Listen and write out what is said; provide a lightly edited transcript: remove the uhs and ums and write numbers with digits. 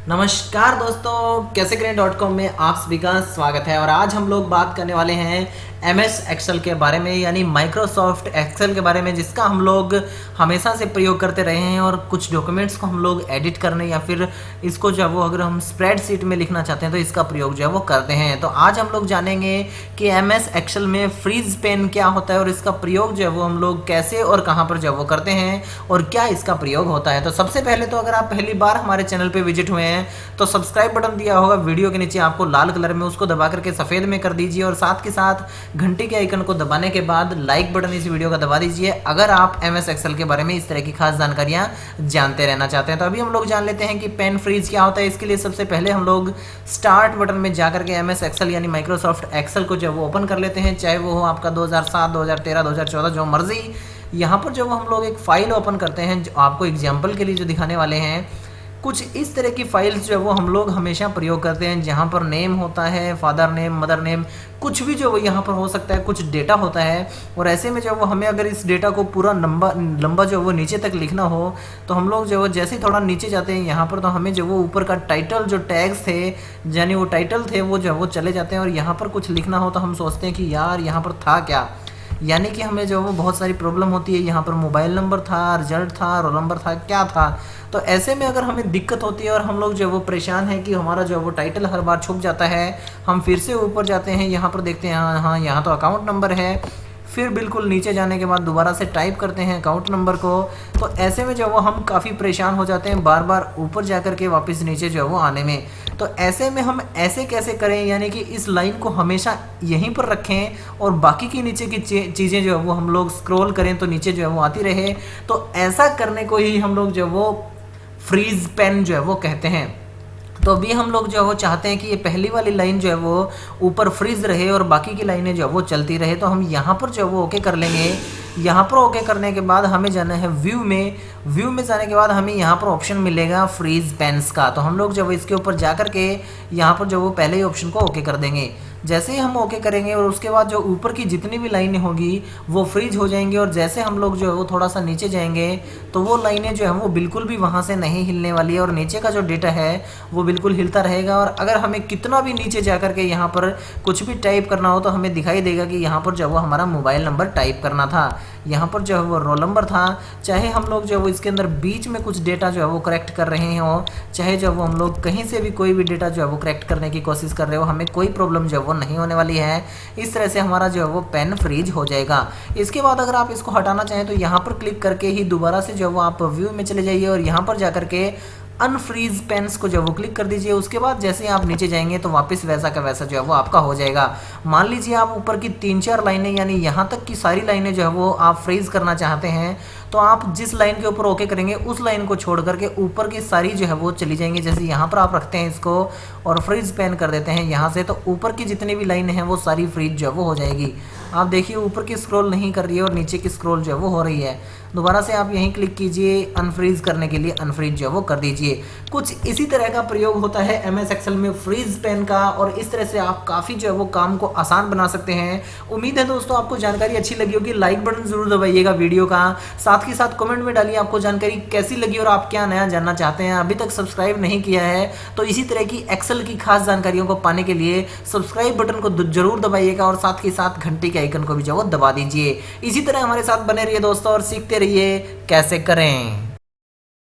नमस्कार दोस्तों, कैसे करें .com में आप सभी का स्वागत है। और आज हम लोग बात करने वाले हैं MS एक्सेल के बारे में, यानी माइक्रोसॉफ्ट एक्सेल के बारे में, जिसका हम लोग हमेशा से प्रयोग करते रहे हैं। और कुछ डॉक्यूमेंट्स को हम लोग एडिट करने या फिर इसको जो है वो अगर हम स्प्रेडशीट में लिखना चाहते हैं तो इसका प्रयोग जो है वो करते हैं। तो आज हम लोग जानेंगे कि MS एक्सेल में फ्रीज पेन क्या होता है और इसका प्रयोग जो है वो हम लोग कैसे और कहाँ पर जो है वो करते हैं और क्या इसका प्रयोग होता है। तो सबसे पहले तो अगर आप पहली बार हमारे चैनल पर विजिट हुए हैं तो सब्सक्राइब बटन दिया होगा वीडियो के नीचे आपको लाल कलर में, उसको दबा करके सफेद में कर दीजिए। और साथ के साथ घंटी के आइकन को दबाने के बाद लाइक बटन इस वीडियो का दबा दीजिए अगर आप MS एक्सेल के बारे में इस तरह की खास जानकारियां जानते रहना चाहते हैं। तो अभी हम लोग जान लेते हैं कि पेन फ्रीज क्या होता है। इसके लिए सबसे पहले हम लोग स्टार्ट बटन में जाकर के MS एक्सेल यानी माइक्रोसॉफ्ट एक्सेल को जो वो ओपन कर लेते हैं, चाहे वो हो आपका 2007, 2013, 2014 जो मर्जी। यहाँ पर जो हम लोग एक फाइल ओपन करते हैं, जो आपको एग्जाम्पल के लिए जो दिखाने वाले हैं, कुछ इस तरह की फाइल्स जो है वो हम लोग हमेशा प्रयोग करते हैं, जहाँ पर नेम होता है, फादर नेम, मदर नेम, कुछ भी जो वो यहाँ पर हो सकता है, कुछ डेटा होता है। और ऐसे में जो वो हमें अगर इस डेटा को पूरा लंबा जो वो नीचे तक लिखना हो तो हम लोग जो जैसे ही थोड़ा नीचे जाते हैं यहाँ पर, तो हमें जो वो ऊपर का टाइटल जो टैग्स थे, यानी वो टाइटल थे, वो जो है वो चले जाते हैं। और यहाँ पर कुछ लिखना हो तो हम सोचते हैं कि यार यहाँ पर था क्या, यानी कि हमें जो वो बहुत सारी प्रॉब्लम होती है। यहाँ पर मोबाइल नंबर था, रिजल्ट था, रोल नंबर था, क्या था। तो ऐसे में अगर हमें दिक्कत होती है और हम लोग जो वो परेशान हैं कि हमारा जो वो टाइटल हर बार छुप जाता है, हम फिर से ऊपर जाते हैं, यहाँ पर देखते हैं हाँ यहाँ तो अकाउंट नंबर है, फिर बिल्कुल नीचे जाने के बाद दोबारा से टाइप करते हैं अकाउंट नंबर को। तो ऐसे में जो वो हम काफ़ी परेशान हो जाते हैं बार बार ऊपर जा कर के वापस नीचे जो है वो आने में। तो ऐसे में हम ऐसे कैसे करें, यानी कि इस लाइन को हमेशा यहीं पर रखें और बाकी की नीचे की चीज़ें जो है वो हम लोग स्क्रॉल करें तो नीचे जो है वो आती रहे। तो ऐसा करने को ही हम लोग जो है वो फ्रीज पेन जो है वो कहते हैं। तो अभी हम लोग जो है वो चाहते हैं कि ये पहली वाली लाइन जो है वो ऊपर फ्रीज रहे और बाकी की लाइनें जो है वो चलती रहे। तो हम यहाँ पर जो है वो ओके कर लेंगे। यहाँ पर ओके करने के बाद हमें जाना है व्यू में। व्यू में जाने के बाद हमें यहाँ पर ऑप्शन मिलेगा फ्रीज पेन्स का। तो हम लोग जब इसके ऊपर जा कर के यहाँ पर जो वो पहले ही ऑप्शन को ओके कर देंगे। जैसे ही हम ओके करेंगे और उसके बाद जो ऊपर की जितनी भी लाइनें होगी वो फ्रीज हो जाएंगी। और जैसे हम लोग जो है वो थोड़ा सा नीचे जाएंगे तो वो लाइनें जो है वो बिल्कुल भी वहाँ से नहीं हिलने वाली है और नीचे का जो डेटा है वो बिल्कुल हिलता रहेगा। और अगर हमें कितना भी नीचे जा कर के यहाँ पर कुछ भी टाइप करना हो तो हमें दिखाई देगा कि यहाँ पर जो वो हमारा मोबाइल नंबर टाइप करना था, यहाँ पर जो है वो रोल नंबर था। चाहे हम लोग जो है वो इसके अंदर बीच में कुछ डेटा जो है वो करेक्ट कर रहे हो, चाहे जो वो हम लोग कहीं से भी कोई भी डेटा जो है वो करेक्ट करने की कोशिश कर रहे हो, हमें कोई प्रॉब्लम जो है वो नहीं होने वाली है। इस तरह से हमारा जो है वो पेन फ्रीज हो जाएगा। इसके बाद अगर आप इसको हटाना चाहें तो यहाँ पर क्लिक करके ही दोबारा से जो है वो आप व्यू में चले जाइए और यहाँ पर जा करके अनफ्रीज पेन्स को जो वो क्लिक कर दीजिए। उसके बाद जैसे ही आप नीचे जाएंगे तो वापस वैसा का वैसा जो है वो आपका हो जाएगा। मान लीजिए आप ऊपर की 3-4 लाइनें, यानी यहाँ तक की सारी लाइनें जो है वो आप फ्रीज करना चाहते हैं, तो आप जिस लाइन के ऊपर ओके करेंगे उस लाइन को छोड़ करके ऊपर की सारी जो है वो चली जाएंगी। जैसे यहाँ पर आप रखते हैं इसको और फ्रीज पेन कर देते हैं यहाँ से, तो ऊपर की जितनी भी लाइनें हैं वो सारी फ्रीज जो है वो हो जाएगी। आप देखिए ऊपर की स्क्रॉल नहीं कर रही है और नीचे की स्क्रॉल जो है वो हो रही है। दोबारा से आप यहीं क्लिक कीजिए, अनफ्रीज करने के लिए अनफ्रीज जो है वो कर दीजिए। कुछ इसी तरह का प्रयोग होता है MS एक्सेल में फ्रीज पेन का, और इस तरह से आप काफ़ी जो है वो काम को आसान बना सकते हैं। उम्मीद है दोस्तों आपको जानकारी अच्छी लगी होगी। लाइक बटन जरूर दबाइएगा वीडियो का, साथ ही साथ कमेंट में डालिए आपको जानकारी कैसी लगी और आप क्या नया जानना चाहते हैं। अभी तक सब्सक्राइब नहीं किया है तो इसी तरह की एक्सेल की खास जानकारियों को पाने के लिए सब्सक्राइब बटन को जरूर दबाइएगा और साथ ही साथ घंटी के आइकन को भी जो दबा दीजिए। इसी तरह हमारे साथ बने रहिए दोस्तों और सीखते रहिए कैसे करें।